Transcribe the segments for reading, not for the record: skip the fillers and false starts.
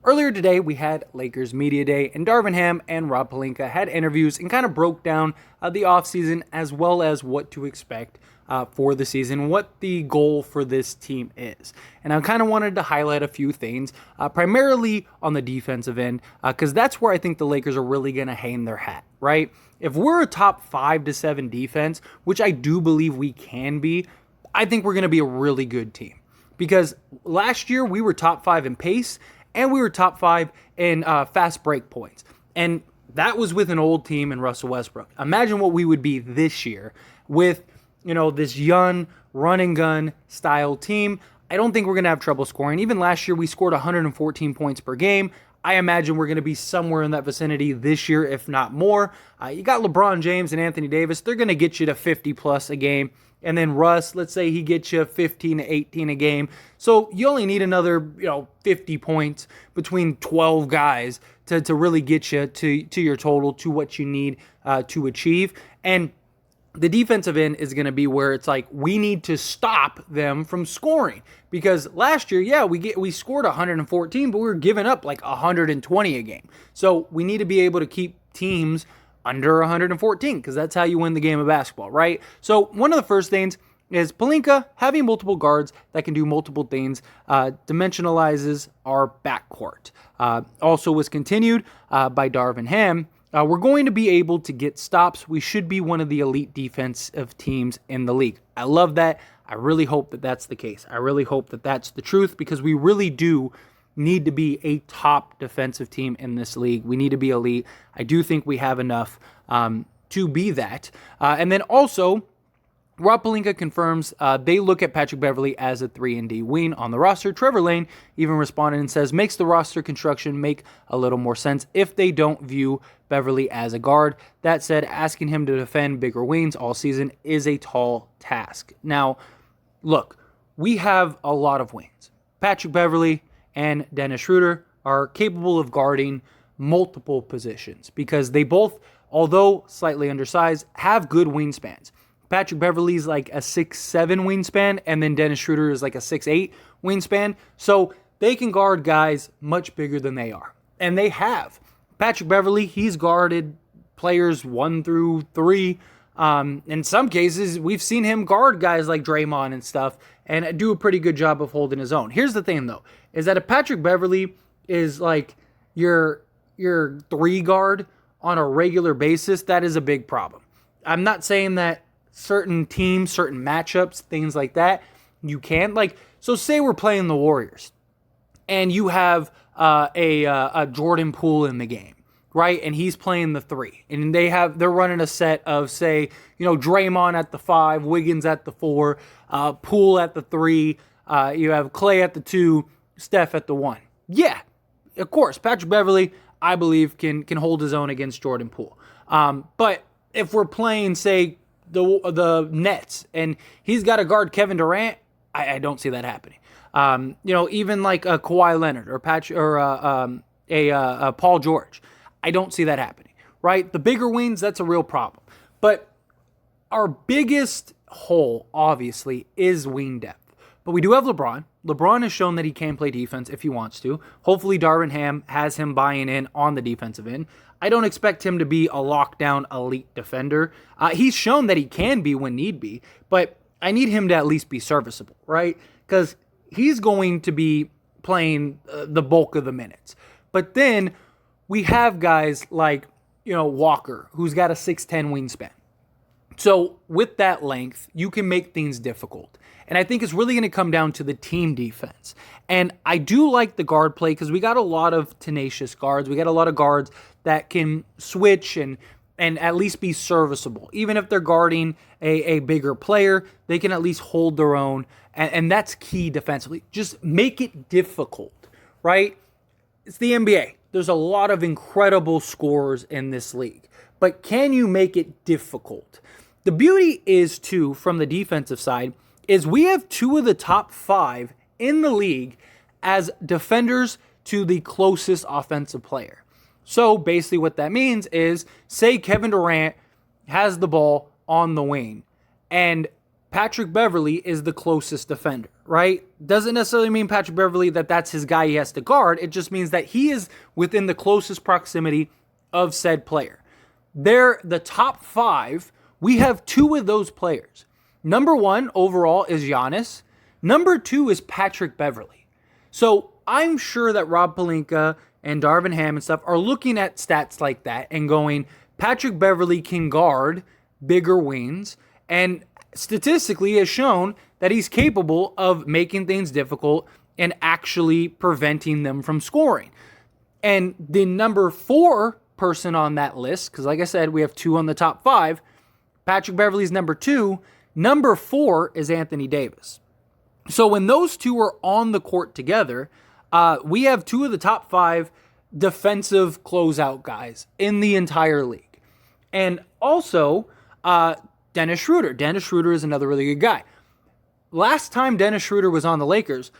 Earlier today, we had Lakers Media Day, and Darvin Ham and Rob Pelinka had interviews and kind of broke down the offseason as well as what to expect for the season, what the goal for this team is. And I kind of wanted to highlight a few things, primarily on the defensive end, because that's where I think the Lakers are really going to hang their hat, right? If we're a top 5 to 7 defense, which I do believe we can be, I think we're going to be a really good team. Because last year we were top 5 in pace, and we were top 5 in fast break points. And that was with an old team in Russell Westbrook. Imagine what we would be this year with, this young run and gun style team. I don't think we're going to have trouble scoring. Even last year, we scored 114 points per game. I imagine we're going to be somewhere in that vicinity this year, if not more. You got LeBron James and Anthony Davis. They're going to get you to 50 plus a game. And then Russ, let's say he gets you 15 to 18 a game. So you only need another, 50 points between 12 guys to really get you to your total, to what you need to achieve. And the defensive end is going to be where it's like we need to stop them from scoring. Because last year, we scored 114, but we were giving up like 120 a game. So we need to be able to keep teams under 114, because that's how you win the game of basketball, right? So one of the first things is Pelinka having multiple guards that can do multiple things dimensionalizes our backcourt. Also was continued by Darvin Ham. We're going to be able to get stops. We should be one of the elite defensive teams in the league. I love that. I really hope that that's the case. I really hope that that's the truth, because we really do need to be a top defensive team in this league. We need to be elite. I do think we have enough to be that. And then also, Rob Pelinka confirms they look at Patrick Beverly as a 3-and-D wing on the roster. Trevor Lane even responded and says, makes the roster construction make a little more sense if they don't view Beverly as a guard. That said, asking him to defend bigger wings all season is a tall task. Now, look, we have a lot of wings. Patrick Beverly and Dennis Schroeder are capable of guarding multiple positions because they both, although slightly undersized, have good wingspans. Patrick Beverly's like a 6'7" wingspan, and then Dennis Schroeder is like a 6'8" wingspan. So they can guard guys much bigger than they are. And they have. Patrick Beverly, he's guarded players 1 through 3. In some cases, we've seen him guard guys like Draymond and stuff and do a pretty good job of holding his own. Here's the thing, though, is that if Patrick Beverly is like your 3 guard on a regular basis, that is a big problem. I'm not saying that certain teams, certain matchups, things like that, you can't. So say we're playing the Warriors and you have a Jordan Poole in the game, right? And he's playing the 3. And they're running a set of, say, Draymond at the 5, Wiggins at the 4, Poole at the 3, you have Clay at the 2, Steph at the 1. Yeah, of course, Patrick Beverly, I believe, can hold his own against Jordan Poole. But if we're playing, say, the Nets and he's got to guard Kevin Durant, I don't see that happening. Even like a Kawhi Leonard or Paul George, I don't see that happening, right? The bigger wings, that's a real problem. But our biggest hole, obviously, is wing depth. But we do have LeBron. LeBron has shown that he can play defense if he wants to. Hopefully, Darvin Ham has him buying in on the defensive end. I don't expect him to be a lockdown elite defender. He's shown that he can be when need be, but I need him to at least be serviceable, right? Because he's going to be playing the bulk of the minutes. But then we have guys like, Walker, who's got a 6'10" wingspan. So with that length, you can make things difficult. And I think it's really going to come down to the team defense. And I do like the guard play because we got a lot of tenacious guards. We got a lot of guards that can switch and at least be serviceable. Even if they're guarding a bigger player, they can at least hold their own. And that's key defensively. Just make it difficult, right? It's the NBA. There's a lot of incredible scorers in this league. But can you make it difficult? The beauty is, too, from the defensive side, is we have 2 of the top 5 in the league as defenders to the closest offensive player. So basically what that means is, say Kevin Durant has the ball on the wing and Patrick Beverly is the closest defender, right? Doesn't necessarily mean Patrick Beverly that's his guy he has to guard. It just means that he is within the closest proximity of said player. They're the top 5. We have 2 of those players. Number 1 overall is Giannis. Number 2 is Patrick Beverly. So I'm sure that Rob Pelinka and Darvin Ham and stuff are looking at stats like that and going, Patrick Beverly can guard bigger wings, and statistically has shown that he's capable of making things difficult and actually preventing them from scoring. And the number 4 person on that list, because like I said, we have 2 on the top 5, Patrick Beverly's number 2. Number 4 is Anthony Davis. So when those 2 are on the court together, we have 2 of the top 5 defensive closeout guys in the entire league. And also, Dennis Schroeder. Dennis Schroeder is another really good guy. Last time Dennis Schroeder was on the Lakers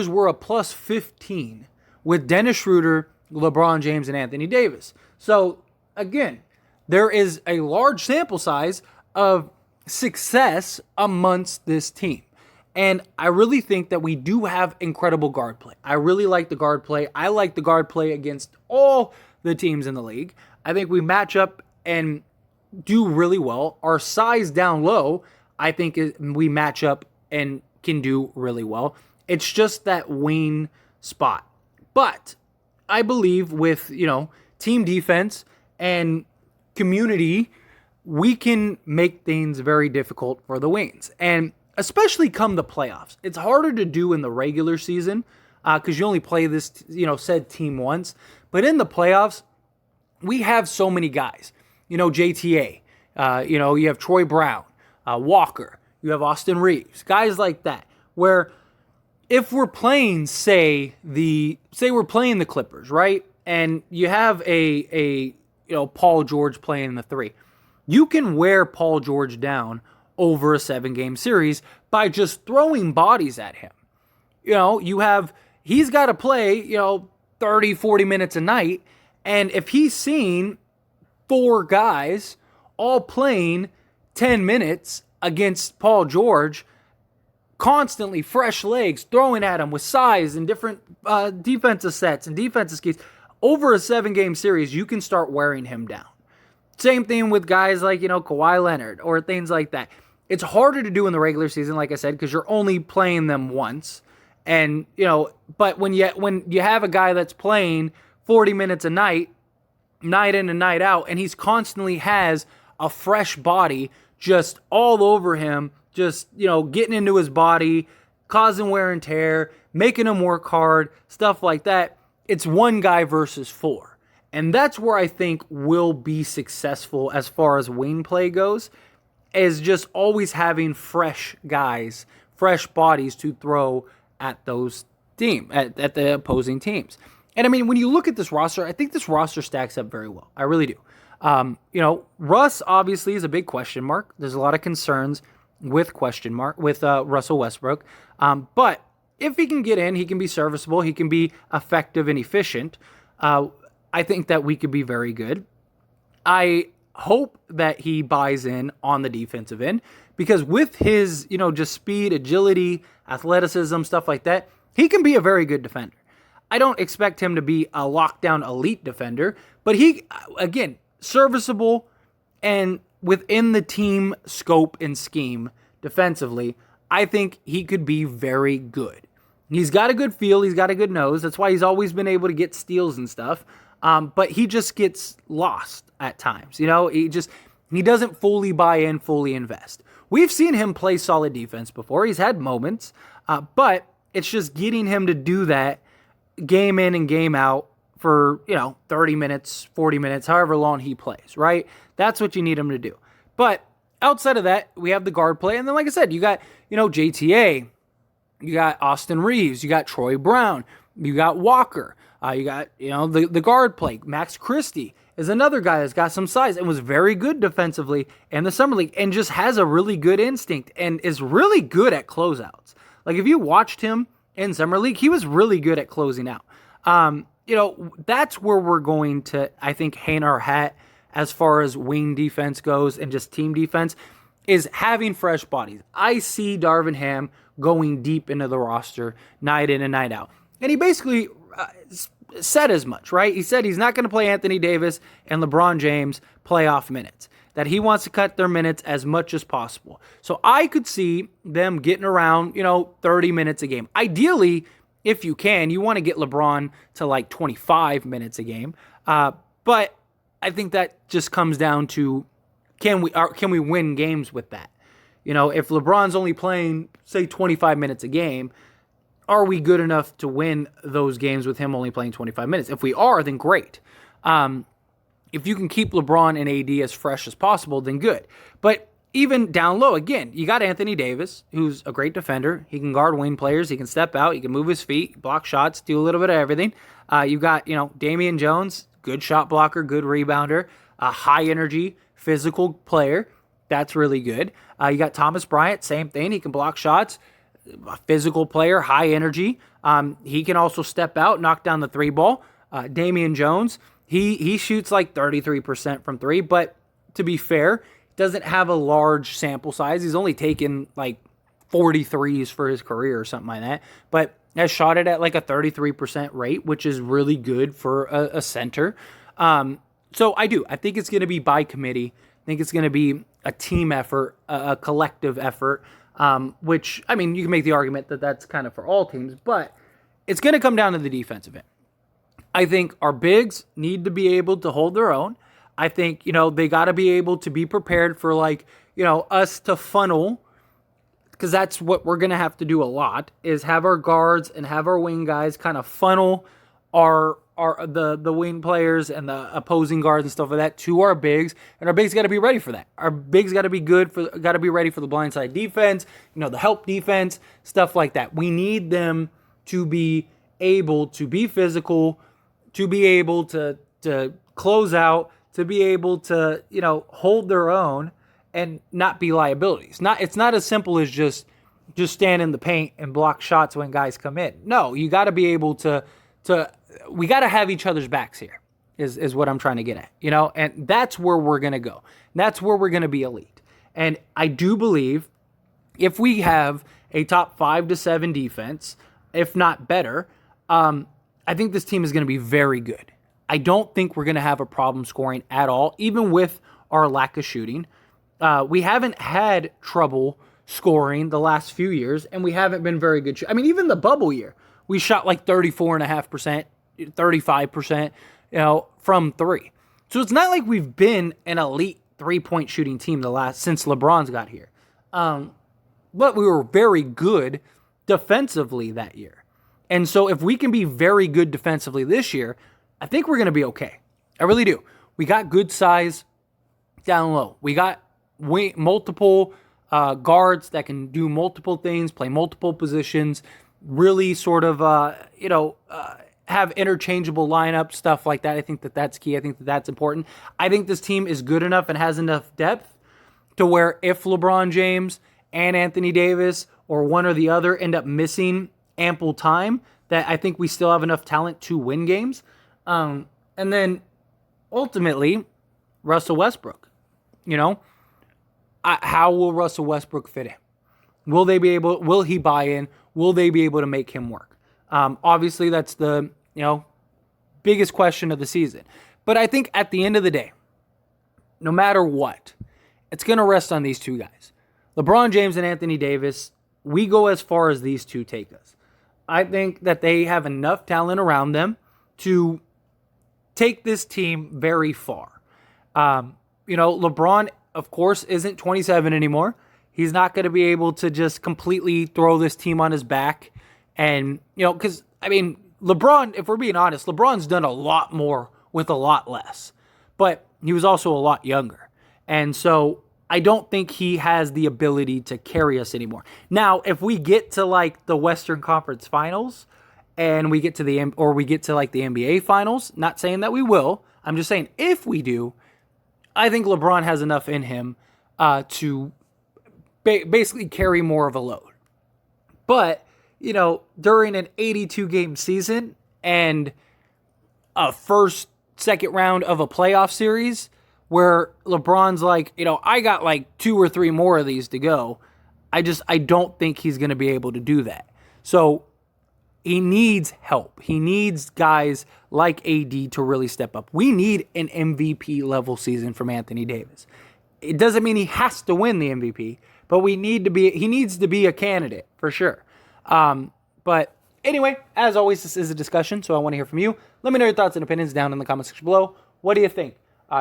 were a plus 15 with Dennis Schroeder, LeBron James, and Anthony Davis. So, again, there is a large sample size of success amongst this team. And I really think that we do have incredible guard play. I really like the guard play. I like the guard play against all the teams in the league. I think we match up and do really well. Our size down low, I think we match up and can do really well. It's just that wing spot. But I believe with, team defense and community, we can make things very difficult for the wings. And especially come the playoffs. It's harder to do in the regular season because you only play this, said team once. But in the playoffs, we have so many guys. JTA, you have Troy Brown, Walker, you have Austin Reeves, guys like that, where if we're playing, say we're playing the Clippers, right? And you have a Paul George playing the 3. You can wear Paul George down over a 7-game series by just throwing bodies at him. He's got to play, 30, 40 minutes a night. And if he's seen 4 guys all playing 10 minutes against Paul George, constantly fresh legs, throwing at him with size and different defensive sets and defensive schemes, over a 7-game series, you can start wearing him down. Same thing with guys like, Kawhi Leonard or things like that. It's harder to do in the regular season, like I said, because you're only playing them once. And, but when you have a guy that's playing 40 minutes a night in and night out, and he's constantly has a fresh body just all over him, just, getting into his body, causing wear and tear, making him work hard, stuff like that. It's one guy versus 4. And that's where I think we'll be successful as far as wing play goes, is just always having fresh guys, fresh bodies to throw at those at the opposing teams. And I mean, when you look at this roster, I think this roster stacks up very well. I really do. Russ obviously is a big question mark. There's a lot of concerns with Russell Westbrook. But if he can get in, he can be serviceable, he can be effective and efficient. I think that we could be very good. I hope that he buys in on the defensive end, because with his, just speed, agility, athleticism, stuff like that, he can be a very good defender. I don't expect him to be a lockdown elite defender, but he, again, serviceable and within the team scope and scheme defensively, I think he could be very good. He's got a good feel. He's got a good nose. That's why he's always been able to get steals and stuff. But he just gets lost at times. He doesn't fully buy in, fully invest. We've seen him play solid defense before. He's had moments, but it's just getting him to do that game in and game out for, 30 minutes, 40 minutes, however long he plays, right? That's what you need him to do. But outside of that, we have the guard play. And then, like I said, you got, JTA, you got Austin Reeves, you got Troy Brown, you got Walker, you got, the guard play. Max Christie is another guy that's got some size and was very good defensively in the Summer League and just has a really good instinct and is really good at closeouts. Like, if you watched him in Summer League, he was really good at closing out. That's where we're going to, I think, hang our hat as far as wing defense goes and just team defense, is having fresh bodies. I see Darvin Ham going deep into the roster night in and night out. And he basically said as much, right? He said he's not going to play Anthony Davis and LeBron James playoff minutes, that he wants to cut their minutes as much as possible. So I could see them getting around, 30 minutes a game. Ideally, if you can, you want to get LeBron to like 25 minutes a game. But I think that just comes down to, can we win games with that? If LeBron's only playing, say, 25 minutes a game, are we good enough to win those games with him only playing 25 minutes? If we are, then great. If you can keep LeBron and AD as fresh as possible, then good. But even down low, again, you got Anthony Davis, who's a great defender. He can guard wing players. He can step out. He can move his feet, block shots, do a little bit of everything. You got, Damian Jones, good shot blocker, good rebounder, a high energy, physical player. That's really good. You got Thomas Bryant, same thing. He can block shots, a physical player, high energy. He can also step out, knock down the three ball. Damian Jones, he shoots like 33% from three, but to be fair, doesn't have a large sample size. He's only taken like 43s for his career or something like that, but has shot it at like a 33% rate, which is really good for a center. So I think it's going to be by committee. I think it's going to be a team effort, a collective effort, which, you can make the argument that that's kind of for all teams, but it's going to come down to the defensive end. I think our bigs need to be able to hold their own. I think, they got to be able to be prepared for us to funnel, because that's what we're going to have to do a lot, is have our guards and have our wing guys kind of funnel the wing players and the opposing guards and stuff like that to our bigs, and our bigs got to be ready for that. Our bigs got to be ready for the blindside defense, the help defense, stuff like that. We need them to be able to be physical, to be able to close out, to be able to, hold their own and not be liabilities. It's not as simple as just stand in the paint and block shots when guys come in. No, you got to be able to we got to have each other's backs here is what I'm trying to get at, and that's where we're going to go. That's where we're going to be elite. And I do believe if we have a top 5 to 7 defense, if not better, I think this team is going to be very good. I don't think we're going to have a problem scoring at all, even with our lack of shooting. We haven't had trouble scoring the last few years, and we haven't been very good. Even the bubble year, we shot like 34.5%, 35%, from three. So it's not like we've been an elite 3-point shooting team since LeBron's got here. But we were very good defensively that year. And so if we can be very good defensively this year, I think we're going to be okay. I really do. We got good size down low. We got multiple guards that can do multiple things, play multiple positions, really sort of, have interchangeable lineup, stuff like that. I think that's key. I think that's important. I think this team is good enough and has enough depth to where if LeBron James and Anthony Davis or one or the other end up missing ample time, that I think we still have enough talent to win games. And then ultimately, Russell Westbrook, how will Russell Westbrook fit in? Will he buy in? Will they be able to make him work? Obviously that's the, biggest question of the season. But I think at the end of the day, no matter what, it's going to rest on these two guys. LeBron James and Anthony Davis, we go as far as these two take us. I think that they have enough talent around them to take this team very far. LeBron, of course, isn't 27 anymore. He's not going to be able to just completely throw this team on his back. And, because, LeBron, if we're being honest, LeBron's done a lot more with a lot less. But he was also a lot younger. And so I don't think he has the ability to carry us anymore. Now, if we get to like the Western Conference Finals and we get to the NBA Finals, not saying that we will, I'm just saying if we do, I think LeBron has enough in him to basically carry more of a load. But, during an 82-game season and a second round of a playoff series where LeBron's like, I got like 2 or 3 more of these to go. I don't think he's going to be able to do that. So he needs help. He needs guys like AD to really step up. We need an MVP level season from Anthony Davis. It doesn't mean he has to win the MVP, but he needs to be a candidate for sure. But anyway, as always, this is a discussion, so I want to hear from you. Let me know your thoughts and opinions down in the comment section below. What do you think?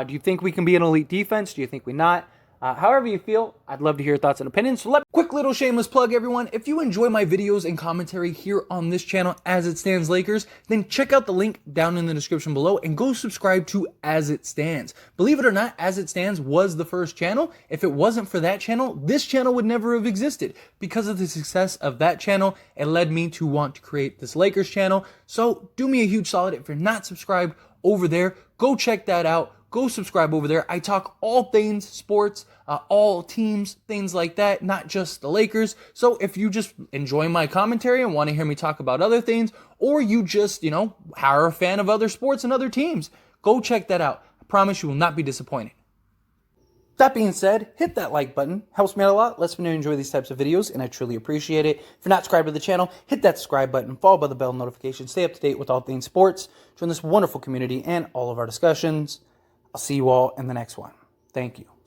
Do you think we can be an elite defense? Do you think we're not? However you feel, I'd love to hear your thoughts and opinions. So quick little shameless plug, everyone. If you enjoy my videos and commentary here on this channel, As It Stands Lakers, then check out the link down in the description below and go subscribe to As It Stands. Believe it or not, As It Stands was the first channel. If it wasn't for that channel, this channel would never have existed. Because of the success of that channel, it led me to want to create this Lakers channel. So do me a huge solid. If you're not subscribed over there, go check that out. Go subscribe over there. I talk all things sports, all teams, things like that, not just the Lakers. So if you just enjoy my commentary and want to hear me talk about other things, or you just, are a fan of other sports and other teams, go check that out. I promise you will not be disappointed. That being said, hit that like button. Helps me out a lot. Lets me know you enjoy these types of videos, and I truly appreciate it. If you're not subscribed to the channel, hit that subscribe button, followed by the bell notification. Stay up to date with all things sports. Join this wonderful community and all of our discussions. I'll see you all in the next one. Thank you.